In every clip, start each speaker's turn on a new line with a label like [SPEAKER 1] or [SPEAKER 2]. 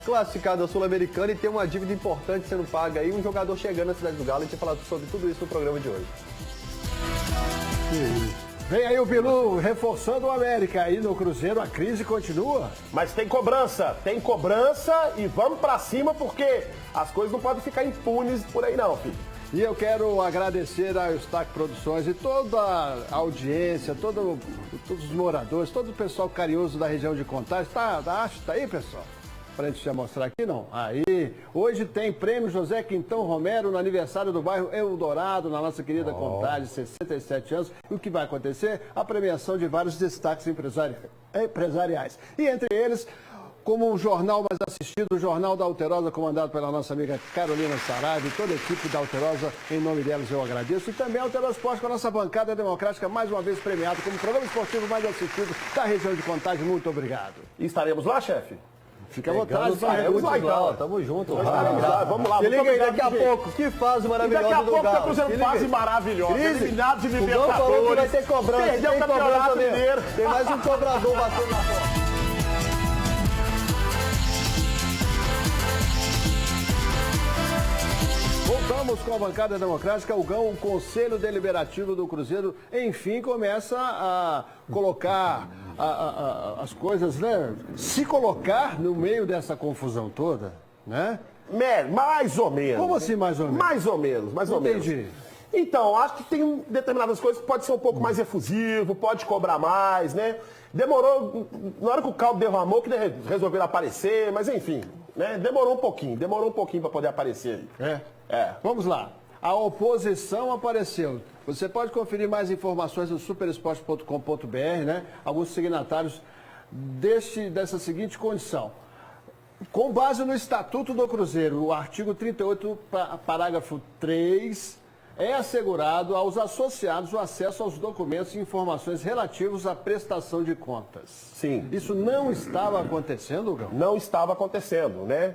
[SPEAKER 1] classificado da Sul-Americana e tem uma dívida importante sendo paga aí, um jogador chegando na cidade do Galo. A gente vai falar sobre tudo isso no programa de hoje.
[SPEAKER 2] Vem aí o Bilu reforçando o América. Aí no Cruzeiro a crise continua.
[SPEAKER 3] Mas tem cobrança e vamos pra cima porque as coisas não podem ficar impunes por aí não, filho.
[SPEAKER 2] E eu quero agradecer a Eustáquio Produções e toda a audiência, todos os moradores, todo o pessoal carinhoso da região de Contagem. Tá aí, pessoal? Pra gente já mostrar aqui, não? Aí, hoje tem prêmio José Quintão Romero no aniversário do bairro Eldorado, na nossa querida Contagem, 67 anos. E o que vai acontecer? A premiação de vários destaques empresariais. E entre eles, como o jornal mais assistido, o Jornal da Alterosa, comandado pela nossa amiga Carolina Saraiva e toda a equipe da Alterosa, em nome delas eu agradeço. E também a Alterosa Esporte com a nossa bancada democrática, mais uma vez premiado como o programa esportivo mais assistido da região de Contagem. Muito obrigado.
[SPEAKER 3] E estaremos lá, chefe?
[SPEAKER 2] Fica à vontade.
[SPEAKER 1] Vamos lá, então. Tamo junto.
[SPEAKER 3] Vamos lá.
[SPEAKER 1] Se liga aí, daqui a pouco, que fase maravilhosa do Galo.
[SPEAKER 3] Daqui a pouco tá Cruzeiro fase maravilhosa. Eliminado de
[SPEAKER 1] O Galo falou que vai ter cobrança.
[SPEAKER 3] Perdeu o Campeonato Mineiro.
[SPEAKER 1] Tem mais um cobrador batendo na porta.
[SPEAKER 2] Voltamos com a bancada democrática. O Conselho Deliberativo do Cruzeiro, enfim, começa a colocar as coisas, né? Se colocar no meio dessa confusão toda, né?
[SPEAKER 3] Mais ou menos.
[SPEAKER 2] Como assim, mais ou menos?
[SPEAKER 3] Mais ou menos.
[SPEAKER 2] Entendi.
[SPEAKER 3] Então, acho que tem determinadas coisas que pode ser um pouco mais efusivo, pode cobrar mais, né? Demorou, na hora que o caldo derramou, que resolveram aparecer, mas enfim, né? Demorou um pouquinho para poder aparecer aí.
[SPEAKER 2] Vamos lá. A oposição apareceu. Você pode conferir mais informações no superesporte.com.br, né? Alguns signatários dessa seguinte condição. Com base no Estatuto do Cruzeiro, o artigo 38, parágrafo 3, é assegurado aos associados o acesso aos documentos e informações relativos à prestação de contas.
[SPEAKER 3] Sim.
[SPEAKER 2] Isso não estava acontecendo, Gão?
[SPEAKER 3] Não estava acontecendo, né?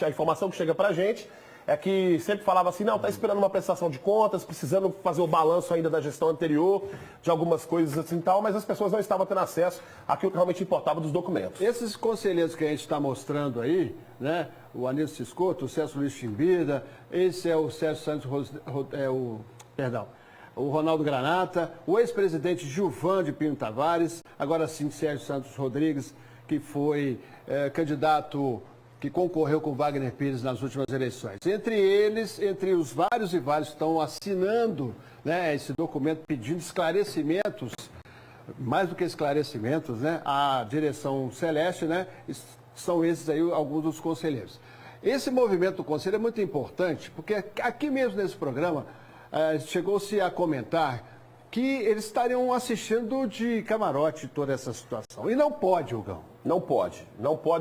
[SPEAKER 3] A informação que chega pra gente é que sempre falava assim, não, tá esperando uma prestação de contas, precisando fazer o balanço ainda da gestão anterior, de algumas coisas assim e tal, mas as pessoas não estavam tendo acesso àquilo que realmente importava dos documentos.
[SPEAKER 2] Esses conselheiros que a gente está mostrando aí, né? O Anísio Ciscoto, o César Luiz Chimbida, esse é o Sérgio Santos, o Ronaldo Granata, o ex-presidente Gilvan de Pinho Tavares, agora sim Sérgio Santos Rodrigues, que foi candidato que concorreu com Wagner Pires nas últimas eleições. Entre os vários e vários que estão assinando, né, esse documento pedindo esclarecimentos, mais do que esclarecimentos, né, à direção Celeste, né, são esses aí alguns dos conselheiros. Esse movimento do conselho é muito importante, porque aqui mesmo nesse programa chegou-se a comentar que eles estariam assistindo de camarote toda essa situação. E não pode, Hugão.
[SPEAKER 3] Não pode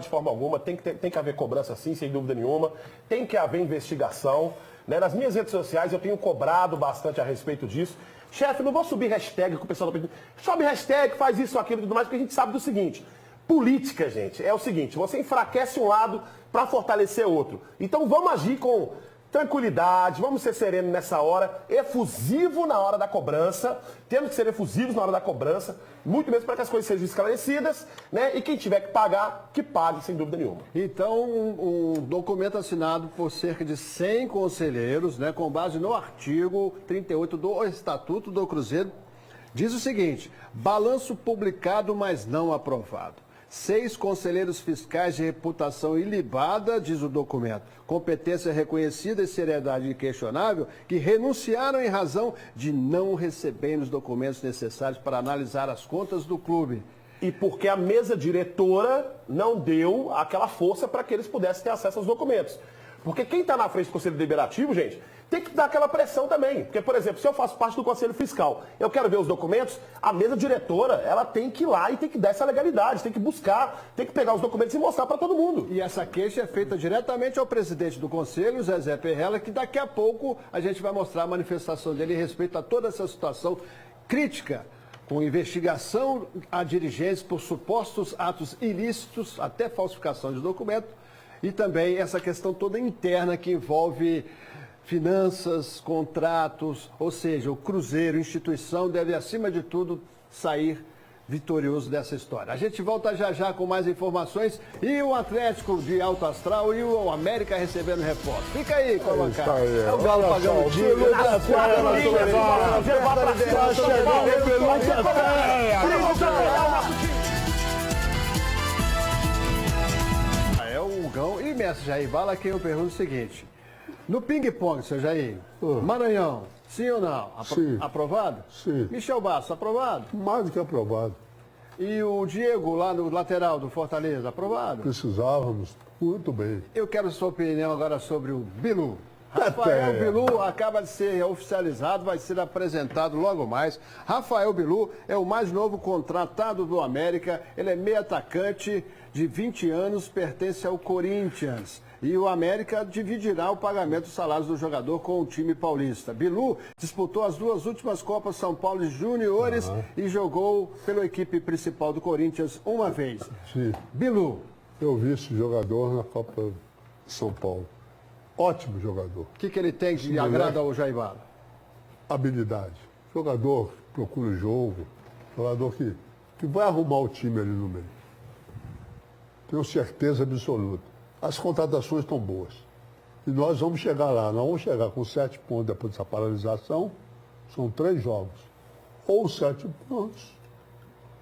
[SPEAKER 3] de forma alguma, tem que haver cobrança sim, sem dúvida nenhuma, tem que haver investigação, né? Nas minhas redes sociais eu tenho cobrado bastante a respeito disso. Chefe, não vou subir hashtag com o pessoal do sobe hashtag, faz isso, aquilo e tudo mais, porque a gente sabe do seguinte, política, gente, é o seguinte, você enfraquece um lado para fortalecer outro. Então vamos agir com tranquilidade, vamos ser serenos nessa hora, efusivo na hora da cobrança, temos que ser efusivos na hora da cobrança, muito mesmo para que as coisas sejam esclarecidas, né? E quem tiver que pagar, que pague, sem dúvida nenhuma.
[SPEAKER 2] Então, um documento assinado por cerca de 100 conselheiros, né, com base no artigo 38 do Estatuto do Cruzeiro, diz o seguinte: balanço publicado, mas não aprovado. 6 conselheiros fiscais de reputação ilibada, diz o documento, competência reconhecida e seriedade inquestionável, que renunciaram em razão de não receberem os documentos necessários para analisar as contas do clube.
[SPEAKER 3] E porque a mesa diretora não deu aquela força para que eles pudessem ter acesso aos documentos. Porque quem está na frente do Conselho Deliberativo, gente, tem que dar aquela pressão também. Porque, por exemplo, se eu faço parte do Conselho Fiscal, eu quero ver os documentos, a mesa diretora, ela tem que ir lá e tem que dar essa legalidade, tem que buscar, tem que pegar os documentos e mostrar para todo mundo.
[SPEAKER 2] E essa queixa é feita diretamente ao presidente do Conselho, Zezé Perrella, que daqui a pouco a gente vai mostrar a manifestação dele em respeito a toda essa situação crítica, com investigação a dirigentes por supostos atos ilícitos, até falsificação de documento, e também essa questão toda interna que envolve finanças, contratos, ou seja, o Cruzeiro, instituição, deve, acima de tudo, sair vitorioso dessa história. A gente volta já com mais informações e o Atlético de alto astral e o América recebendo reforço. Fica aí com a bancada.
[SPEAKER 1] É o Galo pagando o time.
[SPEAKER 2] É o Hugão e mestre Jair Bala, quem eu pergunto o seguinte. No ping-pong, seu Jair, Maranhão, sim ou não?
[SPEAKER 4] Sim.
[SPEAKER 2] Aprovado?
[SPEAKER 4] Sim.
[SPEAKER 2] Michel Bastos, aprovado?
[SPEAKER 4] Mais do que aprovado.
[SPEAKER 2] E o Diego, lá no lateral do Fortaleza, aprovado?
[SPEAKER 4] Precisávamos, muito bem.
[SPEAKER 2] Eu quero sua opinião agora sobre o Bilu. Rafael Bilu acaba de ser oficializado, vai ser apresentado logo mais. Rafael Bilu é o mais novo contratado do América. Ele é meio atacante de 20 anos, pertence ao Corinthians. E o América dividirá o pagamento dos salários do jogador com o time paulista. Bilu disputou as 2 últimas Copas São Paulo Juniores e jogou pela equipe principal do Corinthians uma vez.
[SPEAKER 4] Sim.
[SPEAKER 2] Bilu,
[SPEAKER 4] Eu vi esse jogador na Copa São Paulo. Ótimo jogador.
[SPEAKER 2] o que ele tem que agrada ao Jair Bala?
[SPEAKER 4] Habilidade. Jogador que procura o jogo. Jogador que vai arrumar o time ali no meio. Tenho certeza absoluta. As contratações estão boas. E nós vamos chegar lá. Nós vamos chegar com 7 pontos depois dessa paralisação. São 3 jogos. Ou 7 pontos,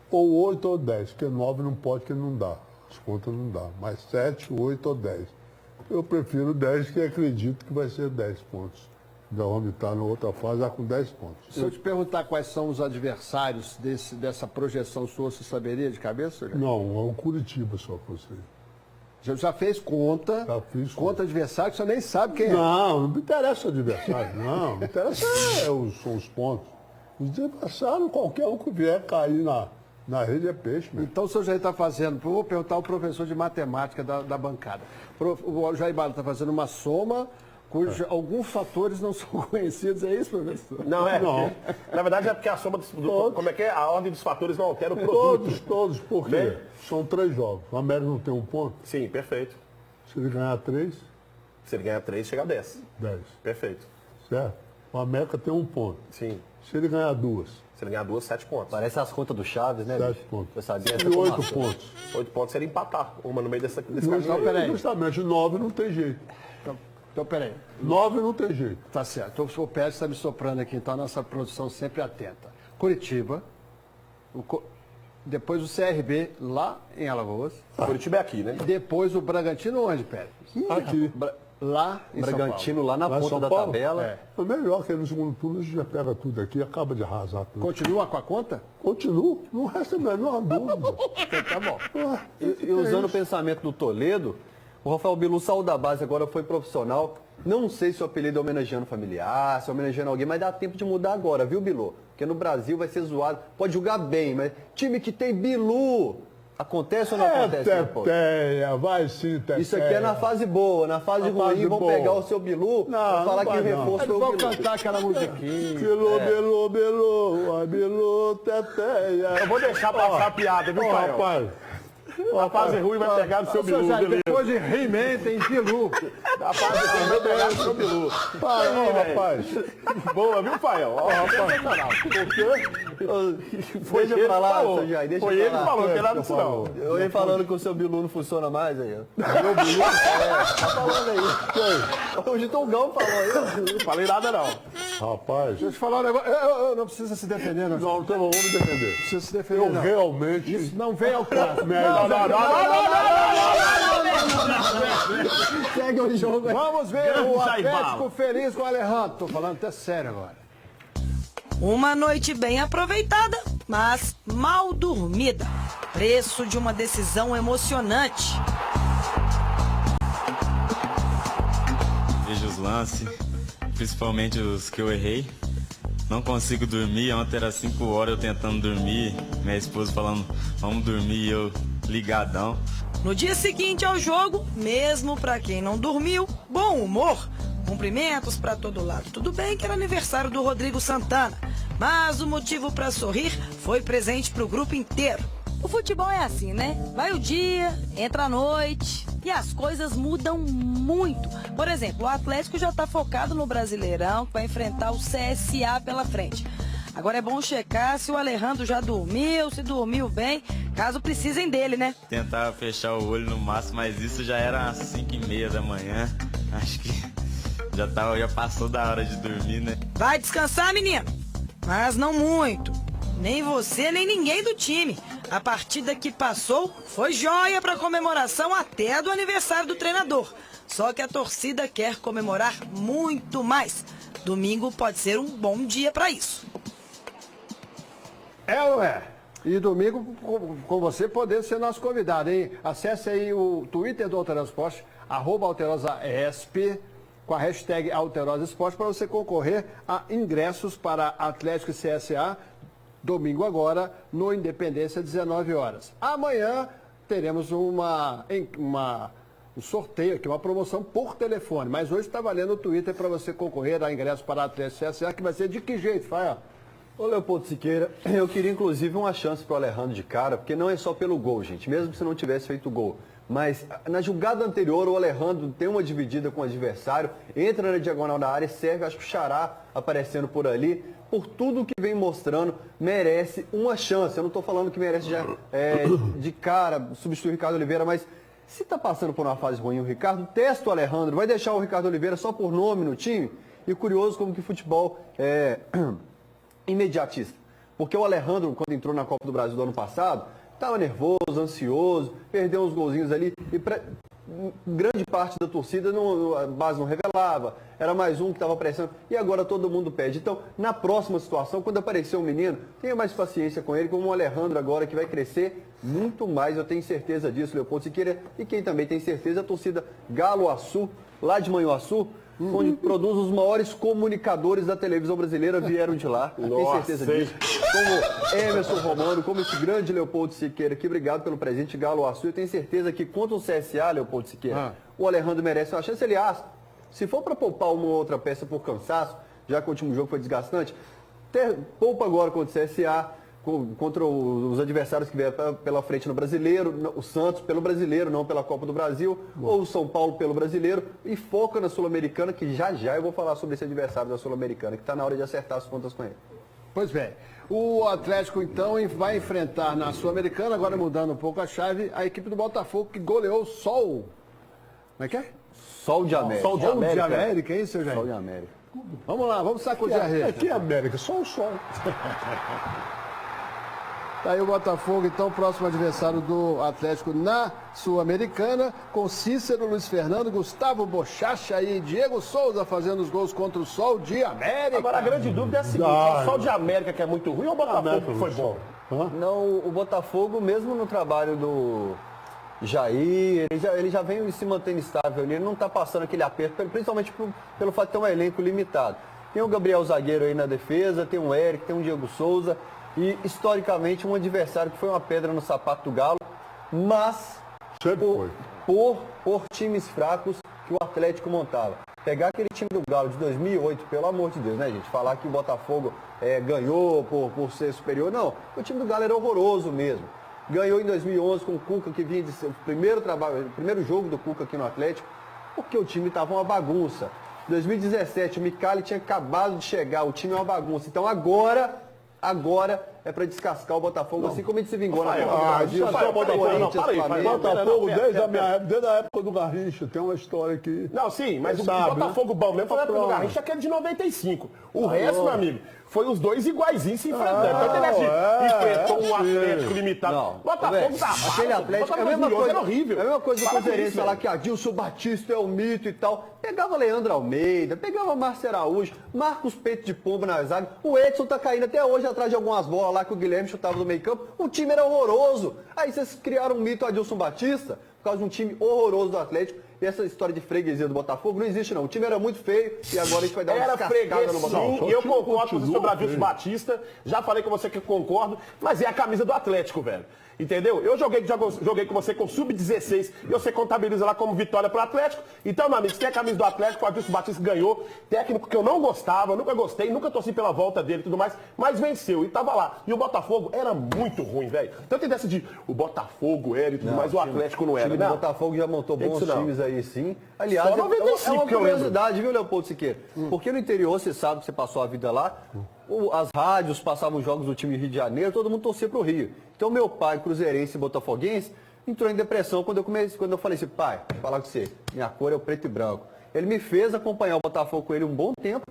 [SPEAKER 4] ou 8 ou 10. Porque 9 não pode, porque não dá. As contas não dá. Mas 7, 8 ou 10. Eu prefiro 10, que acredito que vai ser 10 pontos. Já vamos estar na outra fase, já com 10 pontos.
[SPEAKER 2] Se eu te perguntar quais são os adversários dessa projeção sua, você saberia de cabeça? Jair?
[SPEAKER 4] Não, é o Curitiba só que eu sei.
[SPEAKER 2] Já fez conta,
[SPEAKER 4] Já fiz
[SPEAKER 2] conta adversário que você nem sabe quem é.
[SPEAKER 4] Não me interessa o adversário, não. Me interessa são os pontos. Os adversários, qualquer um que vier cair na rede é peixe, meu.
[SPEAKER 2] Então o senhor Jair está fazendo, vou perguntar ao professor de matemática da bancada. O Jair Bala está fazendo uma soma cujos alguns fatores não são conhecidos, é isso, professor?
[SPEAKER 3] Não,
[SPEAKER 4] Não.
[SPEAKER 3] Na verdade é porque a soma como é que é? A ordem dos fatores não altera o produto.
[SPEAKER 4] Todos, por quê?
[SPEAKER 3] Bem?
[SPEAKER 4] São 3 jogos. O América não tem 1 ponto.
[SPEAKER 3] Sim, perfeito.
[SPEAKER 4] Se ele ganhar 3,
[SPEAKER 3] Se ele ganhar 3, chega a 10.
[SPEAKER 4] 10.
[SPEAKER 3] Perfeito.
[SPEAKER 4] Certo? O América tem 1 ponto.
[SPEAKER 3] Sim.
[SPEAKER 4] Se ele ganhar 2,
[SPEAKER 3] Se ele ganhar 2, 7 pontos.
[SPEAKER 1] Parece as contas do Chaves, né,
[SPEAKER 4] 7
[SPEAKER 1] bicho?
[SPEAKER 4] pontos.
[SPEAKER 1] Eu sabia essa
[SPEAKER 4] E 8
[SPEAKER 1] informação.
[SPEAKER 4] pontos.
[SPEAKER 3] 8 pontos seria empatar. Uma no meio desse
[SPEAKER 2] Então,
[SPEAKER 3] caminho.
[SPEAKER 2] peraí.
[SPEAKER 4] Justamente, 9 não tem jeito.
[SPEAKER 2] Então, peraí.
[SPEAKER 4] 9 não tem jeito.
[SPEAKER 2] Tá certo. O Pérez está me soprando aqui, então a nossa produção sempre atenta. Curitiba, depois o CRB lá em Alagoas,
[SPEAKER 3] Curitiba é aqui, né?
[SPEAKER 2] depois o Bragantino onde, Pérez?
[SPEAKER 4] Aqui.
[SPEAKER 2] Lá em
[SPEAKER 1] Bragantino lá na
[SPEAKER 4] Lá em
[SPEAKER 1] ponta
[SPEAKER 4] São
[SPEAKER 1] da
[SPEAKER 4] Paulo?
[SPEAKER 1] tabela.
[SPEAKER 2] É.
[SPEAKER 4] É melhor que no segundo turno a gente já pega tudo aqui e acaba de arrasar tudo.
[SPEAKER 2] Continua com a conta?
[SPEAKER 4] Continua, não resta a menor dúvida.
[SPEAKER 2] Então, tá bom.
[SPEAKER 1] E usando o pensamento do Toledo, o Rafael Bilu saiu da base, agora foi profissional. Não sei se o apelido é homenageando familiar, se é homenageando alguém, mas dá tempo de mudar agora, viu, Bilu? Porque no Brasil vai ser zoado. Pode jogar bem, mas time que tem Bilu, acontece ou não acontece? né, pô?
[SPEAKER 4] Teteia, vai sim, Teteia.
[SPEAKER 1] Isso aqui é na fase boa, na fase
[SPEAKER 4] Na
[SPEAKER 1] ruim
[SPEAKER 4] fase
[SPEAKER 1] vão
[SPEAKER 4] boa.
[SPEAKER 1] pegar o seu Bilu pra falar
[SPEAKER 4] não
[SPEAKER 1] que o
[SPEAKER 4] vai não.
[SPEAKER 1] reforço foi o
[SPEAKER 2] Vou
[SPEAKER 1] Bilu.
[SPEAKER 2] cantar aquela musiquinha.
[SPEAKER 4] Bilu, Bilu, Bilu, ai, Bilu, Teteia.
[SPEAKER 3] Eu vou deixar passar a piada, viu,
[SPEAKER 4] Ó,
[SPEAKER 3] Fael?
[SPEAKER 4] rapaz.
[SPEAKER 3] A fase ruim vai pegar no seu
[SPEAKER 2] Seu
[SPEAKER 3] Bilu,
[SPEAKER 2] Jair,
[SPEAKER 3] beleza.
[SPEAKER 2] depois de He-Man tem Bilu.
[SPEAKER 3] A fase ruim vai pegar no seu Bilu.
[SPEAKER 4] Para, ó, rapaz.
[SPEAKER 3] Boa, viu, Fael? Ó, sensacional. Foi
[SPEAKER 1] Deixa
[SPEAKER 3] ele
[SPEAKER 1] eu
[SPEAKER 3] que
[SPEAKER 1] falar,
[SPEAKER 3] falou.
[SPEAKER 1] seu Jair, deixa
[SPEAKER 3] Foi
[SPEAKER 1] eu
[SPEAKER 3] ele que
[SPEAKER 1] falar.
[SPEAKER 3] falou, não tem nada disso não.
[SPEAKER 1] Eu ia falando que o seu Bilu não funciona mais aí, ó. Meu Bilu? Tá falando aí. Hoje o Tongão falou aí.
[SPEAKER 3] Não falei nada não.
[SPEAKER 4] Rapaz.
[SPEAKER 2] Deixa eu te falar um negócio. Eu não precisa se defender, não.
[SPEAKER 4] Não, então vamos me defender.
[SPEAKER 2] precisa se defender,
[SPEAKER 4] Eu
[SPEAKER 2] não.
[SPEAKER 4] realmente.
[SPEAKER 2] Isso não vem ao caso.
[SPEAKER 1] Segue o jogo aí.
[SPEAKER 2] Vamos ver
[SPEAKER 3] Grande
[SPEAKER 2] o
[SPEAKER 3] Jair
[SPEAKER 2] Atlético
[SPEAKER 3] Bala.
[SPEAKER 2] feliz com o Alejandro. Tô falando até sério agora.
[SPEAKER 5] Uma noite bem aproveitada, mas mal dormida. Preço de uma decisão emocionante.
[SPEAKER 6] Vejo os lances, principalmente os que eu errei. Não consigo dormir, ontem era 5 horas eu tentando dormir, minha esposa falando, vamos dormir, e eu ligadão.
[SPEAKER 5] No dia seguinte ao jogo, mesmo pra quem não dormiu, bom humor. Cumprimentos pra todo lado. Tudo bem que era aniversário do Rodrigo Santana, mas o motivo pra sorrir foi presente pro grupo inteiro.
[SPEAKER 7] O futebol é assim, né? Vai o dia, entra a noite e as coisas mudam muito. Por exemplo, o Atlético já está focado no Brasileirão, que vai enfrentar o CSA pela frente.
[SPEAKER 5] Agora é bom checar se o Alejandro já dormiu, se dormiu bem, caso precisem dele, né?
[SPEAKER 6] Tentava fechar o olho no máximo, mas isso já era às 5h30 da manhã. Acho que já passou da hora de dormir, né?
[SPEAKER 5] Vai descansar, menino, mas não muito. Nem você, nem ninguém do time. A partida que passou foi joia para comemoração até do aniversário do treinador. Só que a torcida quer comemorar muito mais. Domingo pode ser um bom dia para isso.
[SPEAKER 2] É ou é? E domingo, com você, poder ser nosso convidado, hein? Acesse aí o Twitter do Alterosa Esporte, @AlterosaESP, com a hashtag Alterosa Esporte, para você concorrer a ingressos para Atlético e CSA, domingo agora, no Independência, 19 horas. Amanhã teremos um sorteio aqui, uma promoção por telefone, mas hoje está valendo o Twitter para você concorrer a ingressos para Atlético e CSA, que vai ser de que jeito, Fael?
[SPEAKER 1] Ô Leopoldo Siqueira, eu queria inclusive uma chance pro Alejandro de cara, porque não é só pelo gol, gente, mesmo se não tivesse feito gol. Mas na jogada anterior, o Alejandro tem uma dividida com o adversário, entra na diagonal da área, serve, acho que o Xará aparecendo por ali, por tudo que vem mostrando, merece uma chance. Eu não estou falando que merece já de cara substituir o Ricardo Oliveira, mas se está passando por uma fase ruim o Ricardo, testa o Alejandro, vai deixar o Ricardo Oliveira só por nome no time? E curioso como que futebol é imediatista. Porque o Alejandro, quando entrou na Copa do Brasil do ano passado, estava nervoso, ansioso, perdeu uns golzinhos ali e grande parte da torcida a base não revelava, era mais um que estava pressionando e agora todo mundo pede. Então, na próxima situação, quando aparecer um menino, tenha mais paciência com ele, como o Alejandro agora, que vai crescer muito mais, eu tenho certeza disso, Leopoldo Siqueira, e quem também tem certeza é a torcida Galo-Açu, lá de Manhuaçu, onde produz os maiores comunicadores da televisão brasileira, vieram de lá. Tenho certeza disso. Como Emerson Romano, como esse grande Leopoldo Siqueira aqui, obrigado pelo presente, Galo-Açu. Eu tenho certeza que contra o CSA, Leopoldo Siqueira, o Alejandro merece uma chance. Aliás, se for para poupar uma ou outra peça por cansaço, já que o último jogo foi desgastante, poupa agora contra o CSA, contra os adversários que vieram pela frente no Brasileiro, o Santos pelo Brasileiro, não pela Copa do Brasil, ou o São Paulo pelo Brasileiro, e foca na Sul-Americana, que já eu vou falar sobre esse adversário da Sul-Americana, que está na hora de acertar as contas com ele.
[SPEAKER 2] Pois bem, o Atlético então vai enfrentar na Sul-Americana, agora mudando um pouco a chave, a equipe do Botafogo que goleou o Sol. Como é que é?
[SPEAKER 1] Sol de América.
[SPEAKER 2] Sol de América, é isso, seu Jair?
[SPEAKER 1] Sol de América.
[SPEAKER 2] Vamos lá, vamos sacudir a rede.
[SPEAKER 4] Aqui é América, só o sol.
[SPEAKER 2] Tá aí o Botafogo, então, próximo adversário do Atlético na Sul-Americana, com Cícero, Luiz Fernando, Gustavo Bochacha e Diego Souza fazendo os gols contra o Sol de América.
[SPEAKER 3] Agora a grande dúvida é a seguinte, o Sol de América que é muito ruim ou o Botafogo que foi bom?
[SPEAKER 1] Não, o Botafogo, mesmo no trabalho do Jair, ele já vem se mantendo estável ali, ele não está passando aquele aperto, principalmente pelo fato de ter um elenco limitado. Tem o Gabriel Zagueiro aí na defesa, tem o Eric, tem o Diego Souza, e historicamente um adversário que foi uma pedra no sapato do Galo, mas por times fracos que o Atlético montava. Pegar aquele time do Galo de 2008, pelo amor de Deus, né, gente? Falar que o Botafogo ganhou por ser superior, não. O time do Galo era horroroso mesmo. Ganhou em 2011 com o Cuca, que vinha de ser o primeiro jogo do Cuca aqui no Atlético, porque o time estava uma bagunça. Em 2017, o Micali tinha acabado de chegar, o time é uma bagunça. Então agora é para descascar o Botafogo, assim como a gente se vingou na Copa do Brasil.
[SPEAKER 4] Botafogo, desde a época do Garrincha, tem uma história aqui.
[SPEAKER 3] Não, sim, mas o Botafogo bom mesmo foi a época do Garrincha, aquele de 95. O resto, meu amigo, foi os dois iguaizinhos se enfrentando. Enfrentou um Atlético limitado.
[SPEAKER 1] Não,
[SPEAKER 3] Botafogo tá
[SPEAKER 1] aquele Atlético é a mesma coisa,
[SPEAKER 3] era horrível.
[SPEAKER 1] É a mesma coisa do Cruzeirense falar que Adilson Batista é o mito e tal. Pegava Leandro Almeida, pegava Márcio Araújo, Marcos Peito de Pombo na zaga. O Edson tá caindo até hoje atrás de algumas bolas lá que o Guilherme chutava do meio campo. O time era horroroso. Aí vocês criaram um mito Adilson Batista por causa de um time horroroso do Atlético. E essa história de freguesia do Botafogo não existe, não. O time era muito feio e agora a gente vai dar uma descascada no Botafogo.
[SPEAKER 3] E eu concordo com você sobre o Adilson Batista. Já falei com você que eu concordo, mas é a camisa do Atlético, velho. Entendeu? Eu joguei com você com sub-16 e você contabiliza lá como vitória pro Atlético. Então, meu amigo, se tem a camisa do Atlético, o Adilson Batista ganhou. Técnico que eu não gostava, nunca gostei, nunca torci pela volta dele e tudo mais, mas venceu e tava lá. E o Botafogo era muito ruim, velho. Tanto tem dessa de o Botafogo era e tudo mais, o Atlético não era.
[SPEAKER 1] O time do Botafogo já montou bons times aí, sim. Aliás,
[SPEAKER 3] só 95,
[SPEAKER 1] é uma curiosidade, viu, Leopoldo Siqueira? Porque no interior, você sabe que você passou a vida lá, as rádios passavam jogos do time Rio de Janeiro, todo mundo torcia pro Rio. Então meu pai, cruzeirense e botafoguense, entrou em depressão quando eu falei assim, pai, vou falar com você, minha cor é o preto e branco. Ele me fez acompanhar o Botafogo com ele um bom tempo,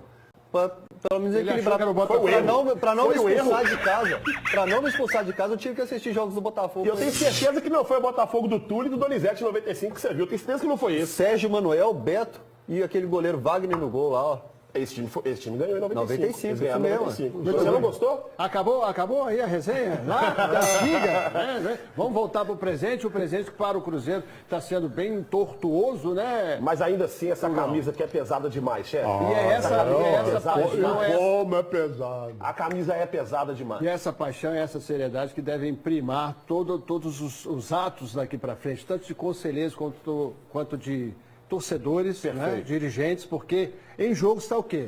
[SPEAKER 1] para pelo menos equilibrar. Para não me expulsar de casa. Para não me expulsar de casa, eu tive que assistir jogos do Botafogo.
[SPEAKER 3] E eu tenho certeza que não foi o Botafogo do Túlio e do Donizete em 95 que você viu. Eu tenho certeza que não foi esse.
[SPEAKER 1] Sérgio Manuel, Beto e aquele goleiro Wagner no gol lá, ó.
[SPEAKER 3] Esse time ganhou em 95.
[SPEAKER 1] 95,
[SPEAKER 3] Eles ganharam em 95.
[SPEAKER 2] Muito
[SPEAKER 3] Você
[SPEAKER 2] bem.
[SPEAKER 3] não gostou?
[SPEAKER 2] Acabou aí a resenha? Lá da antiga, né? Vamos voltar para o presente. O presente para o Cruzeiro está sendo bem tortuoso, né?
[SPEAKER 3] Mas ainda assim, essa camisa que é pesada demais, chefe.
[SPEAKER 2] E é essa paixão,
[SPEAKER 4] Como é pesado.
[SPEAKER 3] A camisa é pesada demais.
[SPEAKER 2] e essa paixão e essa seriedade que devem primar todos os atos daqui para frente, tanto de conselheiros quanto de torcedores, né, dirigentes, porque em jogo está o quê?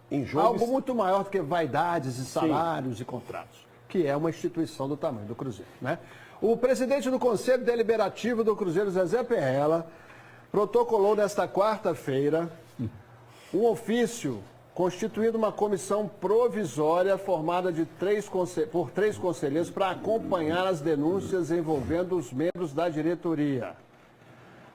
[SPEAKER 3] Em jogo
[SPEAKER 2] Algo muito maior do que vaidades e salários e contratos, que é uma instituição do tamanho do Cruzeiro, né? O presidente do Conselho Deliberativo do Cruzeiro, Zezé Perrella, protocolou nesta quarta-feira um ofício constituindo uma comissão provisória formada por três conselheiros para acompanhar as denúncias envolvendo os membros da diretoria.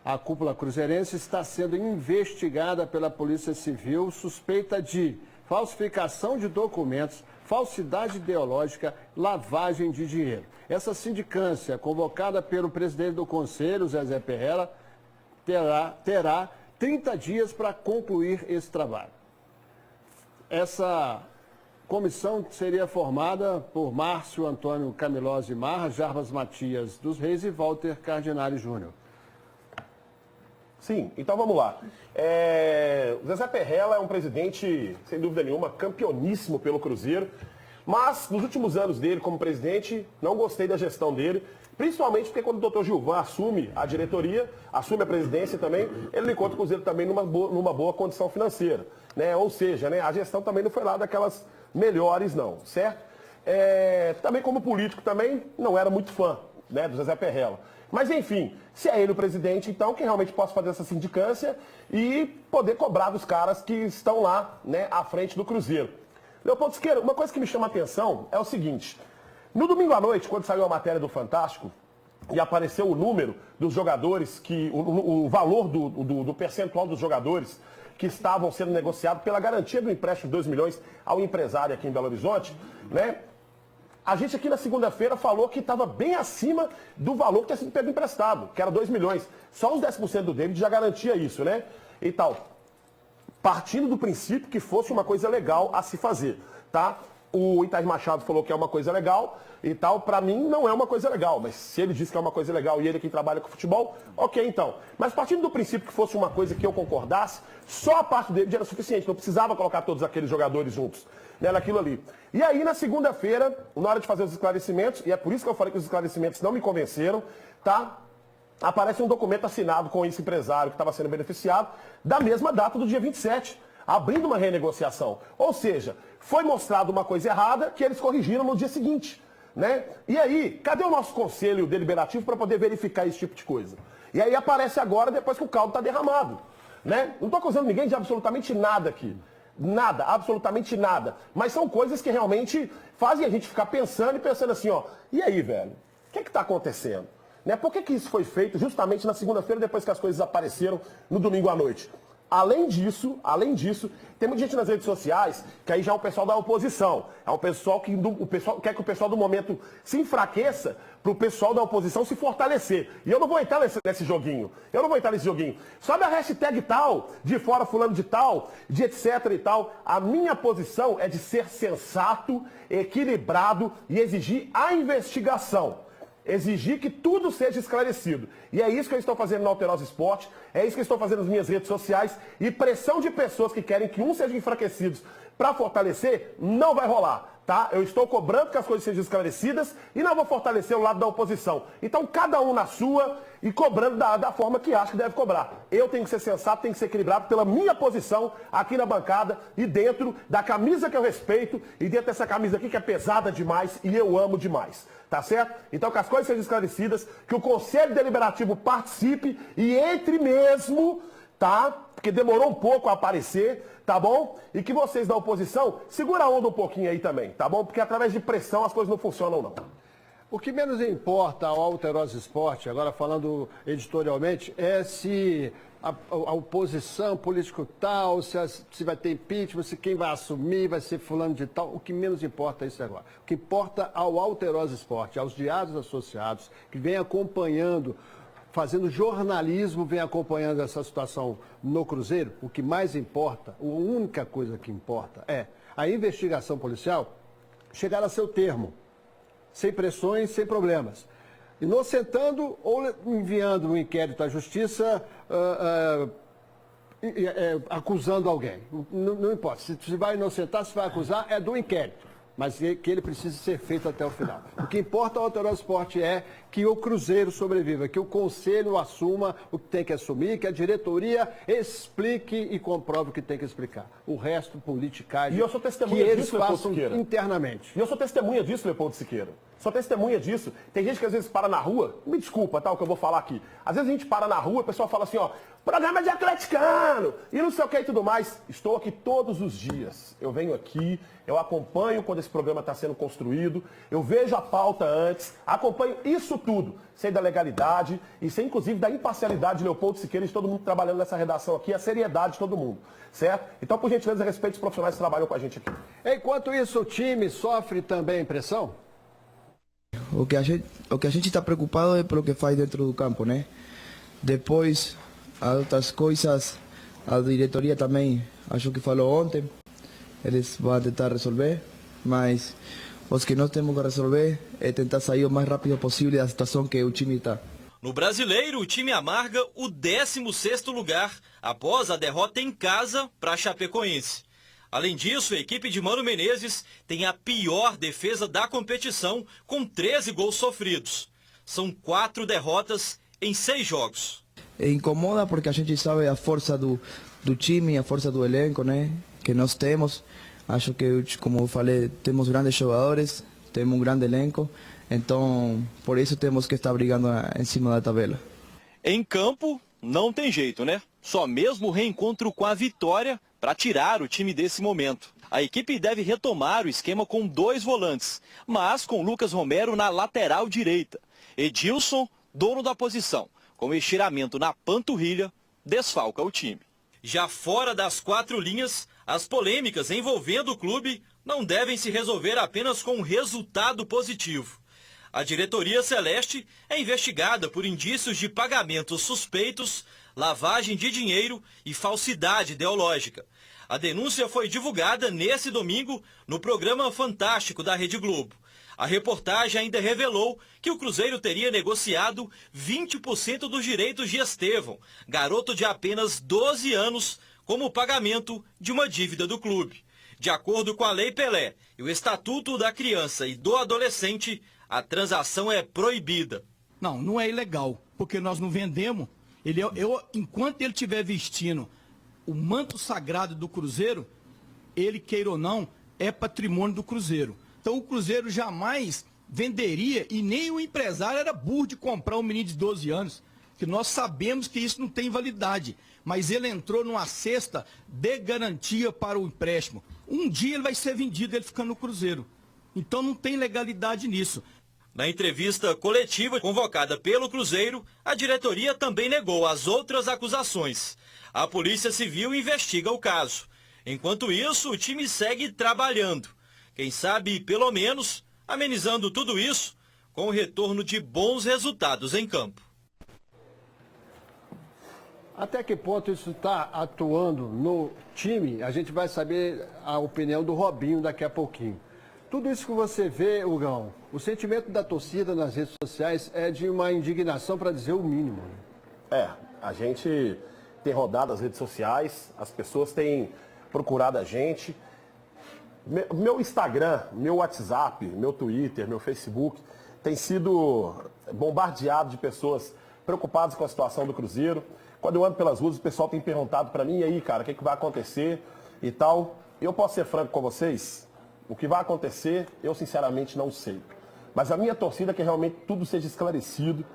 [SPEAKER 2] A cúpula cruzeirense está sendo investigada pela Polícia Civil, suspeita de falsificação de documentos, falsidade ideológica, lavagem de dinheiro. Essa sindicância, convocada pelo presidente do Conselho, Zezé Perrella, terá 30 dias para concluir esse trabalho. Essa comissão seria formada por Márcio Antônio Camilose Marra, Jarbas Matias dos Reis e Walter Cardinale Júnior.
[SPEAKER 3] Sim, então vamos lá. O Zezé Perrella é um presidente, sem dúvida nenhuma, campeoníssimo pelo Cruzeiro, mas nos últimos anos dele como presidente, não gostei da gestão dele, principalmente porque quando o Dr. Gilvan assume a diretoria, assume a presidência também, ele encontra o Cruzeiro também numa boa condição financeira, né? Ou seja, né, a gestão também não foi lá daquelas melhores não, certo? Também como político também não era muito fã, né, do Zezé Perrella. Mas, enfim, se é ele o presidente, então, que realmente possa fazer essa sindicância e poder cobrar dos caras que estão lá, né, à frente do Cruzeiro. Leopoldo Siqueira, uma coisa que me chama a atenção é o seguinte. No domingo à noite, quando saiu a matéria do Fantástico e apareceu o número dos jogadores, o valor do percentual dos jogadores que estavam sendo negociados pela garantia do empréstimo de 2 milhões ao empresário aqui em Belo Horizonte, né? A gente aqui na segunda-feira falou que estava bem acima do valor que tinha sido pego emprestado, que era 2 milhões. Só os 10% do David já garantia isso, né? E tal. Partindo do princípio que fosse uma coisa legal a se fazer, tá? O Itair Machado falou que é uma coisa legal e tal. Para mim não é uma coisa legal, mas se ele diz que é uma coisa legal e ele que trabalha com futebol, ok então. Mas partindo do princípio que fosse uma coisa que eu concordasse, só a parte dele já era suficiente, não precisava colocar todos aqueles jogadores juntos, né, naquilo ali. E aí na segunda-feira, na hora de fazer os esclarecimentos, e é por isso que eu falei que os esclarecimentos não me convenceram, tá? Aparece um documento assinado com esse empresário que estava sendo beneficiado, da mesma data do dia 27, abrindo uma renegociação. Ou seja, foi mostrado uma coisa errada que eles corrigiram no dia seguinte, né? E aí, cadê o nosso conselho deliberativo para poder verificar esse tipo de coisa? E aí aparece agora, depois que o caldo está derramado, né? Não estou acusando ninguém de absolutamente nada aqui. Nada, absolutamente nada. Mas são coisas que realmente fazem a gente ficar pensando e pensando assim, ó, e aí, velho? O que está acontecendo? Né? Por que isso foi feito justamente na segunda-feira, depois que as coisas apareceram no domingo à noite? Além disso, tem muita gente nas redes sociais que aí já é o pessoal da oposição. É o pessoal que quer que o pessoal do momento se enfraqueça para o pessoal da oposição se fortalecer. E eu não vou entrar nesse joguinho. Sobe a hashtag tal, de fora fulano de tal, de etc e tal. A minha posição é de ser sensato, equilibrado e exigir a investigação. Exigir que tudo seja esclarecido. E é isso que eu estou fazendo no Alterosa Esporte, é isso que eu estou fazendo nas minhas redes sociais, e pressão de pessoas que querem que uns sejam enfraquecidos para fortalecer, não vai rolar, tá? Eu estou cobrando que as coisas sejam esclarecidas e não vou fortalecer o lado da oposição. Então, cada um na sua e cobrando da forma que acha que deve cobrar. Eu tenho que ser sensato, tenho que ser equilibrado pela minha posição aqui na bancada e dentro da camisa que eu respeito e dentro dessa camisa aqui que é pesada demais e eu amo demais. Tá certo? Então que as coisas sejam esclarecidas, que o Conselho Deliberativo participe e entre mesmo, tá? Porque demorou um pouco a aparecer, tá bom? E que vocês da oposição, segura a onda um pouquinho aí também, tá bom? Porque através de pressão as coisas não funcionam, não.
[SPEAKER 2] O que menos importa ao Alterosa Esporte, agora falando editorialmente, é se a oposição político tal, se vai ter impeachment, se quem vai assumir vai ser fulano de tal. O que menos importa é isso agora. O que importa ao Alterosa Esporte, aos diários associados, que vem acompanhando, fazendo jornalismo, vem acompanhando essa situação no Cruzeiro, o que mais importa, a única coisa que importa é a investigação policial chegar a seu termo. Sem pressões, sem problemas. Inocentando ou enviando um inquérito à justiça acusando alguém. Não importa. Se vai inocentar, se vai acusar, é do inquérito. Mas que ele precisa ser feito até o final. O que importa ao Alterosa Esporte é que o Cruzeiro sobreviva, que o Conselho assuma o que tem que assumir, que a diretoria explique e comprove o que tem que explicar. O resto, politicagem,
[SPEAKER 3] e eu sou testemunha
[SPEAKER 2] que eles
[SPEAKER 3] disso, Leopoldo
[SPEAKER 2] façam
[SPEAKER 3] Siqueira.
[SPEAKER 2] internamente.
[SPEAKER 3] E eu sou testemunha disso, Leopoldo Siqueira. Sou testemunha disso. Tem gente que às vezes para na rua, me desculpa, tá, o que eu vou falar aqui. Às vezes a gente para na rua, o pessoal fala assim, ó, programa de atleticano, e não sei o que e tudo mais. Estou aqui todos os dias. Eu venho aqui, eu acompanho quando esse programa está sendo construído, eu vejo a pauta antes, acompanho isso tudo. Sei da legalidade e sei inclusive da imparcialidade de Leopoldo Siqueira e de todo mundo trabalhando nessa redação aqui, a seriedade de todo mundo, certo? Então, por gentileza, respeite os profissionais que trabalham com a gente aqui.
[SPEAKER 2] Enquanto isso, o time sofre também pressão?
[SPEAKER 8] O que a gente está preocupado é pelo que faz dentro do campo, né? Depois, as outras coisas, a diretoria também, acho que falou ontem, eles vão tentar resolver, mas os que nós temos que resolver é tentar sair o mais rápido possível da situação que o time está.
[SPEAKER 9] No Brasileiro, o time amarga o 16º lugar após a derrota em casa para a Chapecoense. Além disso, a equipe de Mano Menezes tem a pior defesa da competição, com 13 gols sofridos. São 4 derrotas em 6 jogos.
[SPEAKER 8] Incomoda porque a gente sabe a força do time, a força do elenco, né, que nós temos. Acho que, como eu falei, temos grandes jogadores, temos um grande elenco, então por isso temos que estar brigando em cima da tabela.
[SPEAKER 9] Em campo, não tem jeito, né? Só mesmo o reencontro com a vitória para tirar o time desse momento. A equipe deve retomar o esquema com 2 volantes, mas com Lucas Romero na lateral direita. Edilson, dono da posição, com estiramento na panturrilha, desfalca o time. Já fora das 4 linhas, as polêmicas envolvendo o clube não devem se resolver apenas com um resultado positivo. A diretoria celeste é investigada por indícios de pagamentos suspeitos, lavagem de dinheiro e falsidade ideológica. A denúncia foi divulgada nesse domingo no programa Fantástico da Rede Globo. A reportagem ainda revelou que o Cruzeiro teria negociado 20% dos direitos de Estevão, garoto de apenas 12 anos, como pagamento de uma dívida do clube. De acordo com a Lei Pelé e o Estatuto da Criança e do Adolescente, a transação é proibida.
[SPEAKER 10] Não é ilegal, porque nós não vendemos. Enquanto ele estiver vestindo o manto sagrado do Cruzeiro, ele, queira ou não, é patrimônio do Cruzeiro. Então o Cruzeiro jamais venderia, e nem o empresário era burro de comprar um menino de 12 anos, que nós sabemos que isso não tem validade, mas ele entrou numa cesta de garantia para o empréstimo. Um dia ele vai ser vendido, ele ficando no Cruzeiro. Então não tem legalidade nisso.
[SPEAKER 9] Na entrevista coletiva convocada pelo Cruzeiro, a diretoria também negou as outras acusações. A Polícia Civil investiga o caso. Enquanto isso, o time segue trabalhando. Quem sabe, pelo menos, amenizando tudo isso com o retorno de bons resultados em campo.
[SPEAKER 2] Até que ponto isso está atuando no time? A gente vai saber a opinião do Robinho daqui a pouquinho. Tudo isso que você vê, Hugão, o sentimento da torcida nas redes sociais é de uma indignação, para dizer o mínimo.
[SPEAKER 3] A gente tem rodado as redes sociais, as pessoas têm procurado a gente. Meu Instagram, meu WhatsApp, meu Twitter, meu Facebook tem sido bombardeado de pessoas preocupadas com a situação do Cruzeiro. Quando eu ando pelas ruas, o pessoal tem perguntado para mim, e aí, cara, o que vai acontecer e tal. Eu posso ser franco com vocês? O que vai acontecer, eu sinceramente não sei. Mas a minha torcida é que realmente tudo seja esclarecido,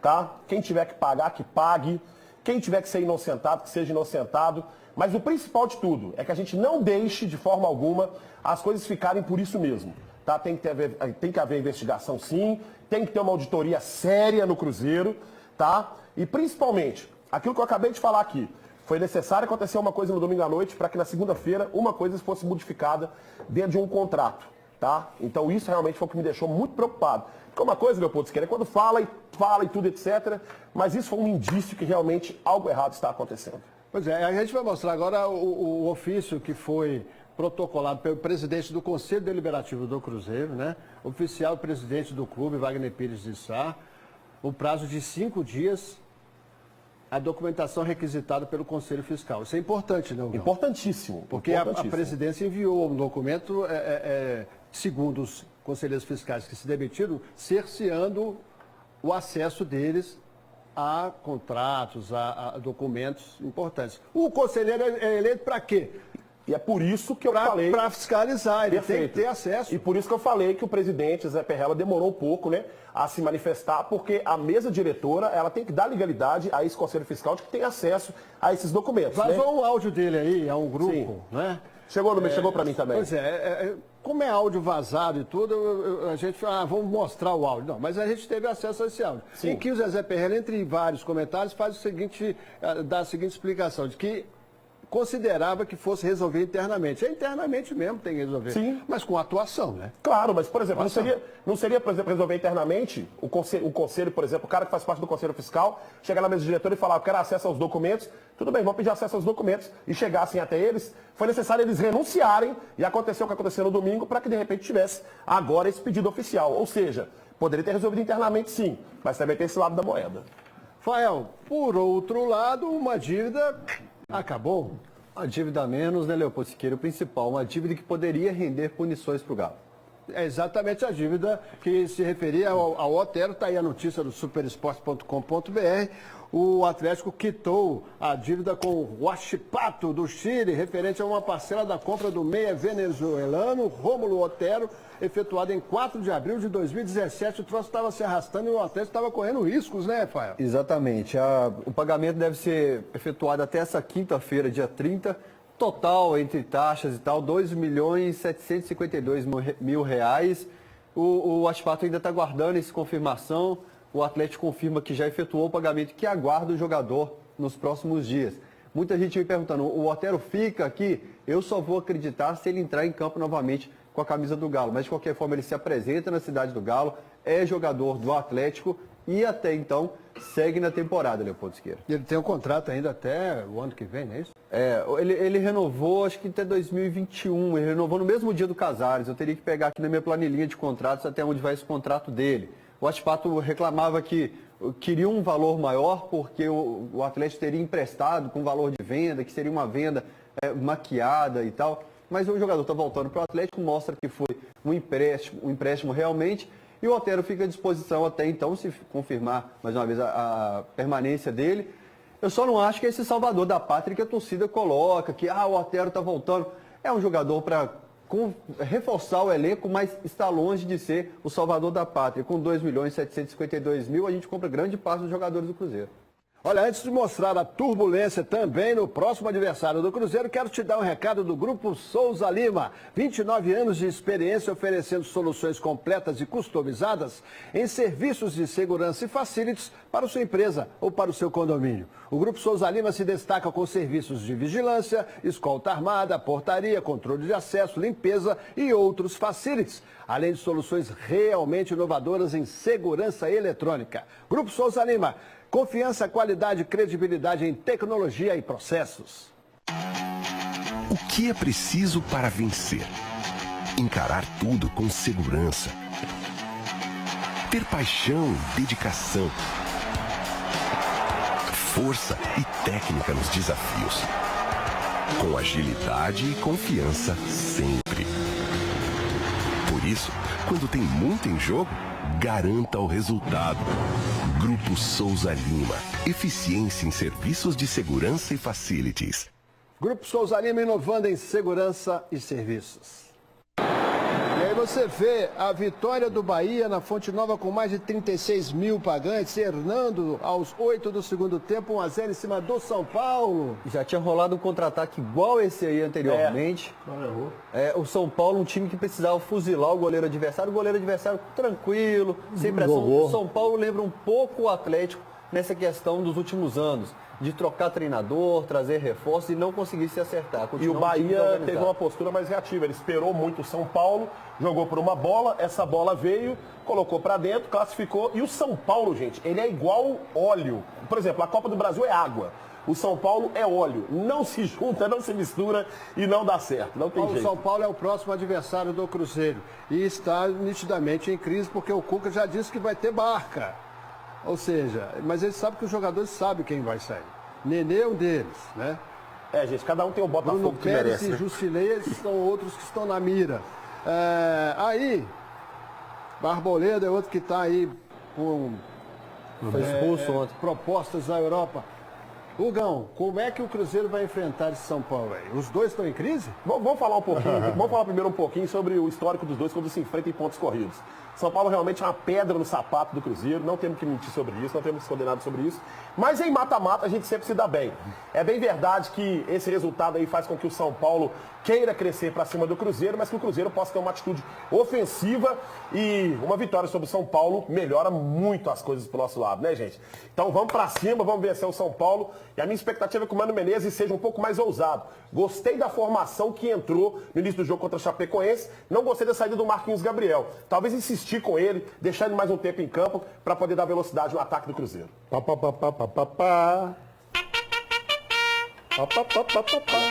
[SPEAKER 3] tá? Quem tiver que pagar, que pague. Quem tiver que ser inocentado, que seja inocentado. Mas o principal de tudo é que a gente não deixe, de forma alguma, as coisas ficarem por isso mesmo. Tá? Tem que haver investigação, sim. Tem que ter uma auditoria séria no Cruzeiro. Tá? E, principalmente, aquilo que eu acabei de falar aqui. Foi necessário acontecer uma coisa no domingo à noite para que na segunda-feira uma coisa fosse modificada dentro de um contrato. Tá? Então, isso realmente foi o que me deixou muito preocupado. Porque uma coisa, Leopoldo Siqueira, é quando fala e tudo, etc. Mas isso foi um indício que realmente algo errado está acontecendo.
[SPEAKER 2] Pois é, a gente vai mostrar agora o ofício que foi protocolado pelo presidente do Conselho Deliberativo do Cruzeiro, né? Oficial presidente do clube, Wagner Pires de Sá, o prazo de 5 dias, a documentação requisitada pelo Conselho Fiscal. Isso é importante, não?
[SPEAKER 3] Importantíssimo.
[SPEAKER 2] Porque a presidência enviou um documento, segundo os conselheiros fiscais que se demitiram, cerceando o acesso deles a contratos, a documentos importantes. O conselheiro é eleito para quê?
[SPEAKER 3] E é por isso que eu falei...
[SPEAKER 2] Para fiscalizar, ele tem que ter acesso.
[SPEAKER 3] E por isso que eu falei que o presidente, Zé Perrella, demorou um pouco, né, a se manifestar, porque a mesa diretora, ela tem que dar legalidade a esse conselho fiscal de que tem acesso a esses documentos.
[SPEAKER 2] Vazou um áudio dele aí, a um grupo, sim, né?
[SPEAKER 3] Chegou para mim também.
[SPEAKER 2] Pois como é áudio vazado e tudo, a gente fala, vamos mostrar o áudio. Não, mas a gente teve acesso a esse áudio. Sim. Em que o Zezé Perrella, entre vários comentários, faz o seguinte, dá a seguinte explicação, de que considerava que fosse resolver internamente. É internamente mesmo, tem que resolver. Sim. Mas com atuação, né?
[SPEAKER 3] Claro, mas, por exemplo, não seria, por exemplo, resolver internamente o conselho, por exemplo, o cara que faz parte do Conselho Fiscal, chegar na mesa diretora e falar, eu quero acesso aos documentos. Tudo bem, vamos pedir acesso aos documentos e chegassem até eles. Foi necessário eles renunciarem e aconteceu o que aconteceu no domingo para que, de repente, tivesse agora esse pedido oficial. Ou seja, poderia ter resolvido internamente, sim, mas também tem esse lado da moeda.
[SPEAKER 2] Fael, por outro lado, uma dívida... acabou.
[SPEAKER 1] A dívida a menos, né, Leopoldo Siqueira? O principal, uma dívida que poderia render punições para o Galo.
[SPEAKER 2] É exatamente a dívida que se referia ao Otero, está aí a notícia do superesporte.com.br. O Atlético quitou a dívida com o Huachipato do Chile, referente a uma parcela da compra do meia venezuelano Rômulo Otero, efetuada em 4 de abril de 2017. O troço estava se arrastando e o Atlético estava correndo riscos, né, Fael?
[SPEAKER 1] Exatamente. O pagamento deve ser efetuado até essa quinta-feira, dia 30. Total, entre taxas e tal, R$2.752.000. O Huachipato ainda está aguardando essa confirmação. O Atlético confirma que já efetuou o pagamento, que aguarda o jogador nos próximos dias. Muita gente me perguntando, o Otero fica aqui? Eu só vou acreditar se ele entrar em campo novamente com a camisa do Galo. Mas, de qualquer forma, ele se apresenta na cidade do Galo, é jogador do Atlético e até então segue na temporada, Leopoldo Siqueira.
[SPEAKER 2] Ele tem um contrato ainda até o ano que vem, não é isso?
[SPEAKER 1] Ele renovou, acho que até 2021. Ele renovou no mesmo dia do Casares. Eu teria que pegar aqui na minha planilhinha de contratos até onde vai esse contrato dele. O Huachipato reclamava que queria um valor maior porque o Atlético teria emprestado com valor de venda, que seria uma venda maquiada e tal. Mas o jogador está voltando para o Atlético, mostra que foi um empréstimo realmente. E o Otero fica à disposição até então, se confirmar mais uma vez a permanência dele. Eu só não acho que é esse salvador da pátria que a torcida coloca, que o Otero está voltando. É um jogador para reforçar o elenco, mas está longe de ser o salvador da pátria. Com R$2.752.000, a gente compra grande parte dos jogadores do Cruzeiro.
[SPEAKER 2] Olha, antes de mostrar a turbulência também no próximo adversário do Cruzeiro, quero te dar um recado do Grupo Souza Lima. 29 anos de experiência oferecendo soluções completas e customizadas em serviços de segurança e facilities para a sua empresa ou para o seu condomínio. O Grupo Souza Lima se destaca com serviços de vigilância, escolta armada, portaria, controle de acesso, limpeza e outros facilities, além de soluções realmente inovadoras em segurança eletrônica. Grupo Souza Lima. Confiança, qualidade e credibilidade em tecnologia e processos.
[SPEAKER 11] O que é preciso para vencer? Encarar tudo com segurança. Ter paixão e dedicação. Força e técnica nos desafios. Com agilidade e confiança sempre. Por isso, quando tem muito em jogo, garanta o resultado. Grupo Souza Lima. Eficiência em serviços de segurança e facilities.
[SPEAKER 2] Grupo Souza Lima inovando em segurança e serviços. E aí Você vê a vitória do Bahia na Fonte Nova com mais de 36 mil pagantes, Hernando aos 8 do segundo tempo, 1-0 em cima do São Paulo.
[SPEAKER 1] Já tinha rolado um contra-ataque igual esse aí anteriormente. O São Paulo, um time que precisava fuzilar o goleiro adversário tranquilo, sem pressão. O São Paulo lembra um pouco o Atlético nessa questão dos últimos anos, de trocar treinador, trazer reforços e não conseguir se acertar.
[SPEAKER 3] E o Bahia teve uma postura mais reativa, ele esperou muito o São Paulo, jogou por uma bola, essa bola veio, colocou para dentro, classificou. E o São Paulo, gente, ele é igual óleo. Por exemplo, a Copa do Brasil é água. O São Paulo é óleo. Não se junta, não se mistura e não dá certo. Não tem jeito.
[SPEAKER 2] O São Paulo é o próximo adversário do Cruzeiro. E está nitidamente em crise porque o Cuca já disse que vai ter barca. Ou seja, mas ele sabe que os jogadores sabem quem vai sair. Nenê é um deles, né?
[SPEAKER 3] Gente, cada um tem o Botafogo
[SPEAKER 2] Bruno
[SPEAKER 3] que
[SPEAKER 2] Pérez
[SPEAKER 3] merece.
[SPEAKER 2] E Jusilei são outros que estão na mira. Aí, Arboleda é outro que está aí com propostas da Europa. Hugão, como é que o Cruzeiro vai enfrentar esse São Paulo aí? Os dois estão em crise?
[SPEAKER 3] Vamos falar um pouquinho, vamos falar primeiro um pouquinho sobre o histórico dos dois quando se enfrentam em pontos corridos. São Paulo realmente é uma pedra no sapato do Cruzeiro, não temos que mentir sobre isso, não temos que condenar sobre isso. Mas em mata-mata a gente sempre se dá bem. É bem verdade que esse resultado aí faz com que o São Paulo queira crescer para cima do Cruzeiro, mas que o Cruzeiro possa ter uma atitude ofensiva e uma vitória sobre o São Paulo melhora muito as coisas pro nosso lado, né, gente? Então vamos para cima, vamos vencer o São Paulo. E a minha expectativa é que o Mano Menezes seja um pouco mais ousado. Gostei da formação que entrou no início do jogo contra o Chapecoense, não gostei da saída do Marquinhos Gabriel. Talvez insistir com ele, deixar ele mais um tempo em campo para poder dar velocidade no ataque do Cruzeiro.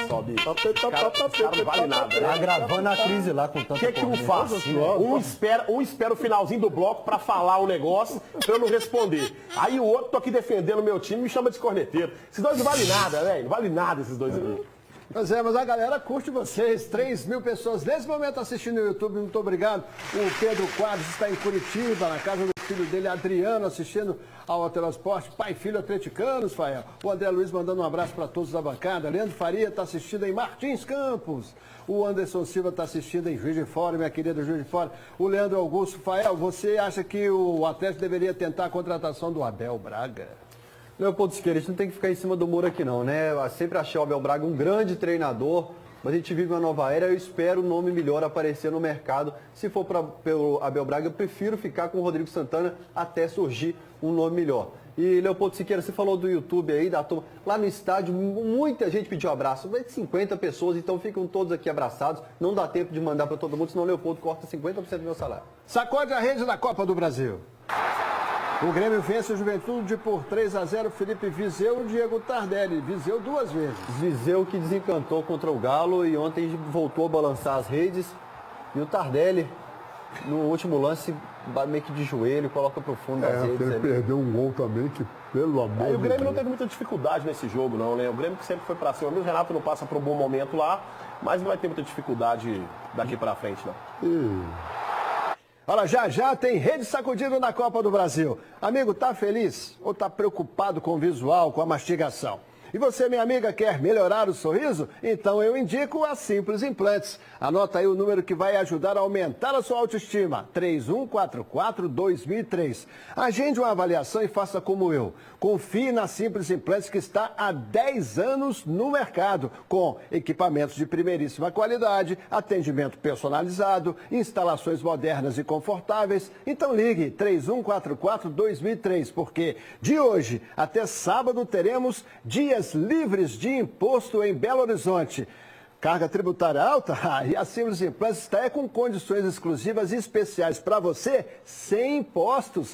[SPEAKER 3] Sobe. Cara não vale nada.
[SPEAKER 1] Tá agravando a crise lá com tanta
[SPEAKER 3] O que um faz? Um espera o finalzinho do bloco para falar o negócio, para eu não responder. Aí o outro, tô aqui defendendo o meu time, me chama de corneteiro. Esses dois não valem nada, velho. Não vale nada esses dois aí.
[SPEAKER 2] Mas a galera curte vocês. 3 mil pessoas nesse momento assistindo no YouTube. Muito obrigado. O Pedro Quadros está em Curitiba, na casa do filho dele, Adriano, assistindo ao Alterosport. Pai e filho atleticanos, Fael. O André Luiz mandando um abraço para todos da bancada. Leandro Faria está assistindo em Martins Campos. O Anderson Silva está assistindo em Juiz de Fora, minha querida Juiz de Fora. O Leandro Augusto. Fael, você acha que o Atlético deveria tentar a contratação do Abel Braga?
[SPEAKER 1] Leopoldo Siqueira, a gente não tem que ficar em cima do muro aqui não, né? Eu sempre achei o Abel Braga um grande treinador, mas a gente vive uma nova era, eu espero um nome melhor aparecer no mercado. Se for pelo Abel Braga, eu prefiro ficar com o Rodrigo Santana até surgir um nome melhor. E, Leopoldo Siqueira, você falou do YouTube aí, da turma. Lá no estádio, muita gente pediu abraço. Vai de 50 pessoas, então ficam todos aqui abraçados. Não dá tempo de mandar para todo mundo, senão o Leopoldo corta 50% do meu salário.
[SPEAKER 2] Sacode a rede da Copa do Brasil. O Grêmio vence o Juventude por 3-0, Felipe Viseu e Diego Tardelli. Viseu 2 vezes.
[SPEAKER 1] Viseu que desencantou contra o Galo e ontem voltou a balançar as redes. E o Tardelli, no último lance, meio que de joelho, coloca pro fundo das redes.
[SPEAKER 4] Ele perdeu um gol também que, pelo amor de Deus.
[SPEAKER 3] E o Grêmio não teve muita dificuldade nesse jogo, não, né? O Grêmio que sempre foi pra cima. O Renato não passa por um bom momento lá, mas não vai ter muita dificuldade daqui pra frente, não.
[SPEAKER 2] Olha, já tem rede sacudida na Copa do Brasil. Amigo, tá feliz ou tá preocupado com o visual, com a mastigação? E você, minha amiga, quer melhorar o sorriso? Então eu indico a Simples Implantes. Anota aí o número que vai ajudar a aumentar a sua autoestima. 3144-2003. Agende uma avaliação e faça como eu. Confie na Simples Implantes, que está há 10 anos no mercado, com equipamentos de primeiríssima qualidade, atendimento personalizado, instalações modernas e confortáveis. Então ligue 3144-2003, porque de hoje até sábado teremos dias livres de imposto em Belo Horizonte. Carga tributária alta? E a Simples Implantes está com condições exclusivas e especiais para você, sem impostos.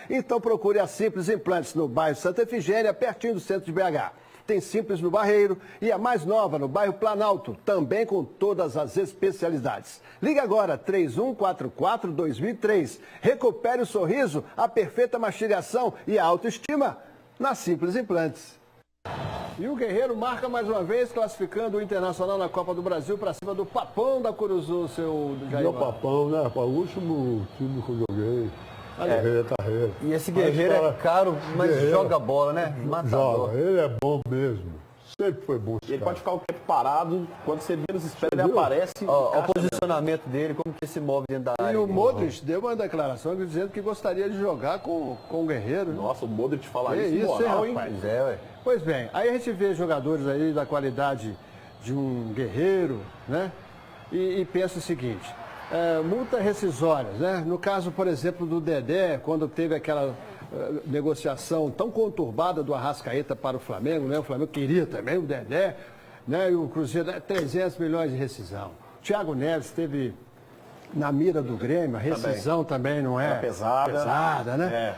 [SPEAKER 2] Então procure a Simples Implantes no bairro Santa Efigênia, pertinho do centro de BH. Tem Simples no Barreiro e a mais nova no bairro Planalto, também com todas as especialidades. Ligue agora, 3144-2003. Recupere o sorriso, a perfeita mastigação e a autoestima na Simples Implantes. E o Guerreiro marca mais uma vez, classificando o Internacional na Copa do Brasil para cima do Papão da Curuzu, seu Jair.
[SPEAKER 4] Meu Papão, né? Foi o último time que eu joguei. Carreira.
[SPEAKER 1] E esse Guerreiro é caro, mas joga bola, né? Matador.
[SPEAKER 4] Joga, ele é bom mesmo. Sempre foi bom.
[SPEAKER 3] Ele pode ficar o tempo parado, quando você menos espera, ele
[SPEAKER 4] viu?
[SPEAKER 3] aparece.
[SPEAKER 1] Ó, o posicionamento dele, como que se move dentro da
[SPEAKER 2] E
[SPEAKER 1] área.
[SPEAKER 2] o Modric deu uma declaração dizendo que gostaria de jogar com o Guerreiro. Né?
[SPEAKER 3] Nossa, o Modric falar
[SPEAKER 2] É
[SPEAKER 3] isso, moral, hein?
[SPEAKER 2] rapaz?
[SPEAKER 1] Pois é, ué.
[SPEAKER 2] Pois bem, aí a gente vê jogadores aí da qualidade de um Guerreiro, né? E pensa o seguinte, multa rescisórias, né? No caso, por exemplo, do Dedé, quando teve aquela negociação tão conturbada do Arrascaeta para o Flamengo, né? O Flamengo queria também o Dedé, né? E o Cruzeiro, 300 milhões de rescisão. O Thiago Neves teve na mira do Grêmio, a rescisão também não é
[SPEAKER 3] pesada,
[SPEAKER 2] né?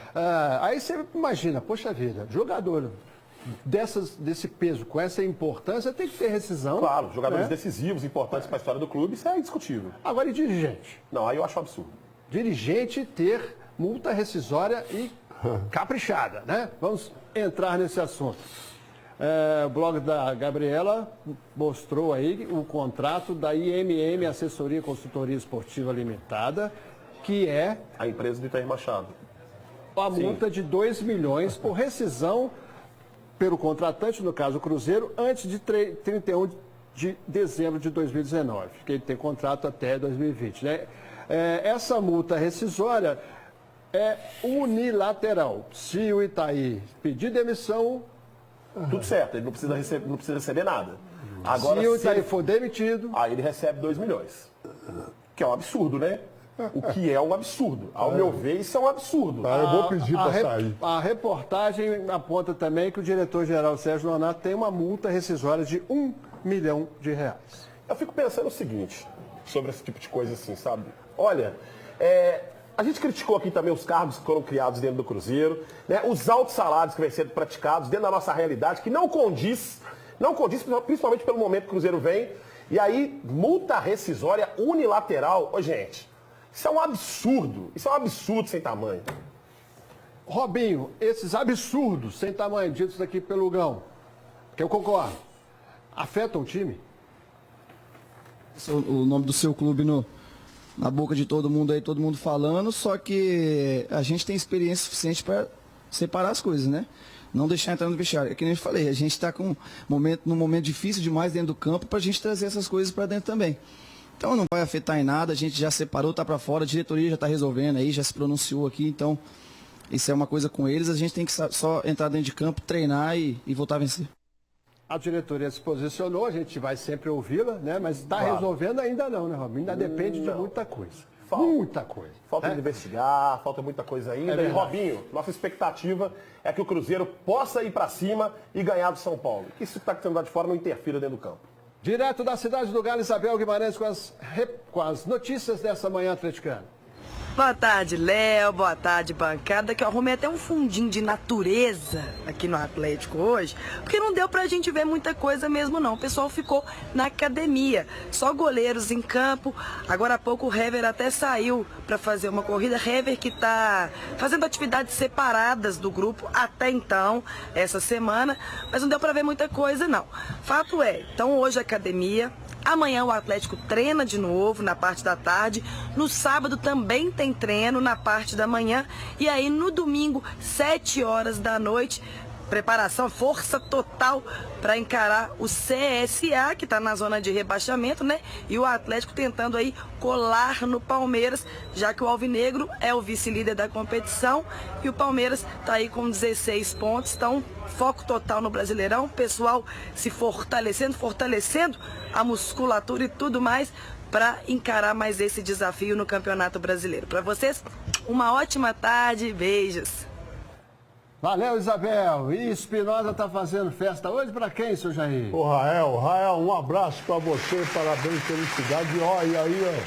[SPEAKER 2] Aí você imagina, poxa vida, jogador desse peso, com essa importância, tem que ter rescisão.
[SPEAKER 3] Claro, jogadores
[SPEAKER 2] né?
[SPEAKER 3] decisivos, importantes para a história do clube, isso é indiscutível.
[SPEAKER 2] Agora, e dirigente?
[SPEAKER 3] Não, aí eu acho um absurdo.
[SPEAKER 2] Dirigente ter multa rescisória e caprichada, né? Vamos entrar nesse assunto. O blog da Gabriela mostrou aí o contrato da IMM Assessoria e Consultoria Esportiva Limitada, que é
[SPEAKER 3] A empresa do Itair Machado.
[SPEAKER 2] a multa de 2 milhões por rescisão pelo contratante, no caso o Cruzeiro, antes de 31 de dezembro de 2019, que ele tem contrato até 2020. Né? Essa multa rescisória é unilateral. Se o Itaí pedir demissão...
[SPEAKER 3] Tudo certo, ele não precisa receber nada. Agora,
[SPEAKER 2] se o Itaí for demitido...
[SPEAKER 3] Aí ele recebe 2 milhões. Que é um absurdo, né? O que é um absurdo. Ao meu ver, isso é um absurdo.
[SPEAKER 4] Eu vou pedir para sair.
[SPEAKER 2] A reportagem aponta também que o diretor-geral Sérgio Nonato tem uma multa rescisória de R$1 milhão.
[SPEAKER 3] Eu fico pensando o seguinte, sobre esse tipo de coisa assim, sabe? Olha, a gente criticou aqui também os cargos que foram criados dentro do Cruzeiro, né? Os altos salários que vêm sendo praticados dentro da nossa realidade, que não condiz, principalmente pelo momento que o Cruzeiro vem. E aí, multa rescisória unilateral. Ô, gente, isso é um absurdo sem tamanho.
[SPEAKER 2] Robinho, esses absurdos sem tamanho, ditos aqui pelo Gão, que eu concordo, afetam o time?
[SPEAKER 8] O nome do seu clube na boca de todo mundo aí, todo mundo falando, só que a gente tem experiência suficiente para separar as coisas, né? Não deixar entrar no vestiário. É que nem eu falei, a gente está num momento difícil demais dentro do campo para a gente trazer essas coisas para dentro também. Então não vai afetar em nada, a gente já separou, tá para fora, a diretoria já está resolvendo aí, já se pronunciou aqui, então isso é uma coisa com eles, a gente tem que só entrar dentro de campo, treinar e voltar a vencer.
[SPEAKER 2] A diretoria se posicionou, a gente vai sempre ouvi-la, né? Mas está resolvendo ainda não, né, Robinho? Ainda depende de muita coisa. Muita coisa.
[SPEAKER 3] Falta de investigar, falta muita coisa ainda. E Robinho, nossa expectativa é que o Cruzeiro possa ir para cima e ganhar do São Paulo. Que isso que está sendo lá de fora não interfira dentro do campo.
[SPEAKER 2] Direto da cidade do Galo, Isabel Guimarães com as notícias dessa manhã atleticana.
[SPEAKER 5] Boa tarde, Léo. Boa tarde, bancada. Que eu arrumei até um fundinho de natureza aqui no Atlético hoje, porque não deu pra gente ver muita coisa mesmo não. O pessoal ficou na academia, só goleiros em campo. Agora há pouco o Hever até saiu pra fazer uma corrida. Hever que tá fazendo atividades separadas do grupo até então, essa semana, mas não deu pra ver muita coisa não. Fato é, então hoje a academia. Amanhã o Atlético treina de novo na parte da tarde. No sábado também tem treino na parte da manhã. E aí no domingo, 7 horas da noite, preparação, força total para encarar o CSA, que está na zona de rebaixamento, né? E o Atlético tentando aí colar no Palmeiras, já que o Alvinegro é o vice-líder da competição e o Palmeiras está aí com 16 pontos. Então, foco total no Brasileirão, pessoal se fortalecendo a musculatura e tudo mais para encarar mais esse desafio no Campeonato Brasileiro. Para vocês, uma ótima tarde, beijos.
[SPEAKER 2] Valeu, Isabel. E Espinosa tá fazendo festa hoje para quem, seu Jair?
[SPEAKER 4] Ô, Rael, um abraço para você, parabéns, felicidade. E aí,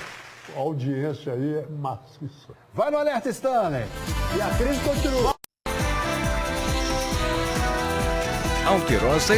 [SPEAKER 4] a audiência aí é maciça.
[SPEAKER 2] Vai no Alerta Stanley. E a crise continua.
[SPEAKER 12] Alterosa